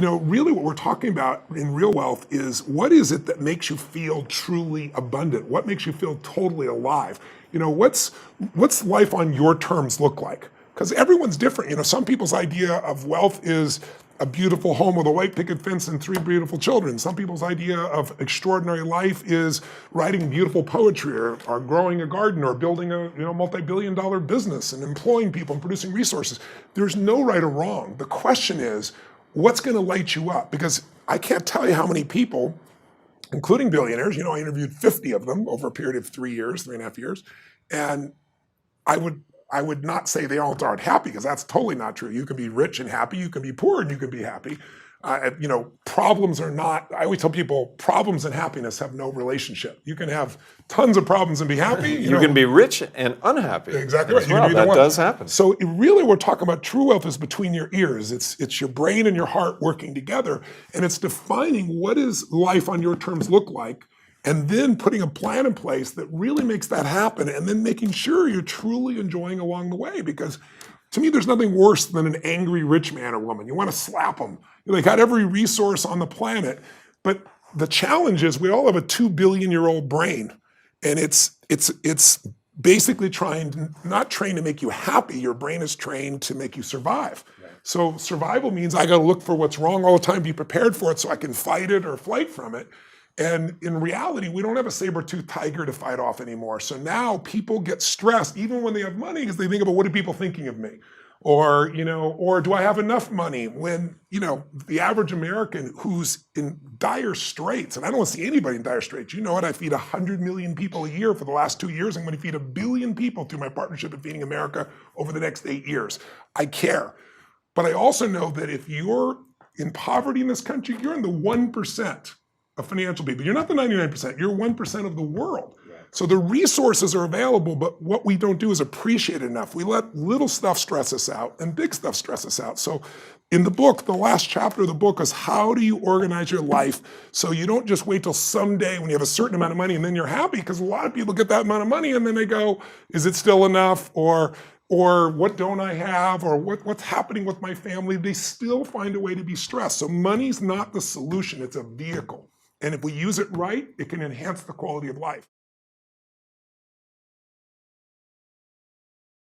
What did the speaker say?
really what we're talking about in real wealth is what is it that makes you feel truly abundant? What makes you feel totally alive? What's life on your terms look like? Because everyone's different. Some people's idea of wealth is a beautiful home with a white picket fence and 3 beautiful children. Some people's idea of extraordinary life is writing beautiful poetry or growing a garden or building a multi-billion-dollar business and employing people and producing resources. There's no right or wrong. The question is, what's going to light you up? Because I can't tell you how many people, including billionaires, I interviewed 50 of them over a period of 3.5 years, and I would not say they all aren't happy, because that's totally not true. You can be rich and happy, you can be poor and you can be happy. Problems are not, I always tell people, problems and happiness have no relationship. You can have tons of problems and be happy. You can be rich and unhappy. Exactly right. Well, that does happen. So really we're talking about true wealth is between your ears. It's your brain and your heart working together, and it's defining what does life on your terms look like, and then putting a plan in place that really makes that happen, and then making sure you're truly enjoying along the way. Because to me, there's nothing worse than an angry rich man or woman. You want to slap them. They got every resource on the planet, but the challenge is we all have a 2-billion-year-old brain, and it's basically not trained to make you happy. Your brain is trained to make you survive. Right. So survival means I got to look for what's wrong all the time, be prepared for it so I can fight it or flight from it. And in reality, we don't have a saber-toothed tiger to fight off anymore. So now people get stressed, even when they have money, because they think about, what are people thinking of me? Or do I have enough money? When, the average American who's in dire straits, and I don't want to see anybody in dire straits. You know what? I feed 100 million people a year for the last 2 years. I'm going to feed 1 billion people through my partnership at Feeding America over the next 8 years. I care. But I also know that if you're in poverty in this country, you're in the 1% of financial people. You're not the 99%, you're 1% of the world. Right. So the resources are available, but what we don't do is appreciate it enough. We let little stuff stress us out and big stuff stress us out. So in the book, the last chapter of the book is how do you organize your life so you don't just wait till someday when you have a certain amount of money and then you're happy, because a lot of people get that amount of money and then they go, is it still enough? Or what don't I have? Or what's happening with my family? They still find a way to be stressed. So money's not the solution, it's a vehicle. And if we use it right, it can enhance the quality of life.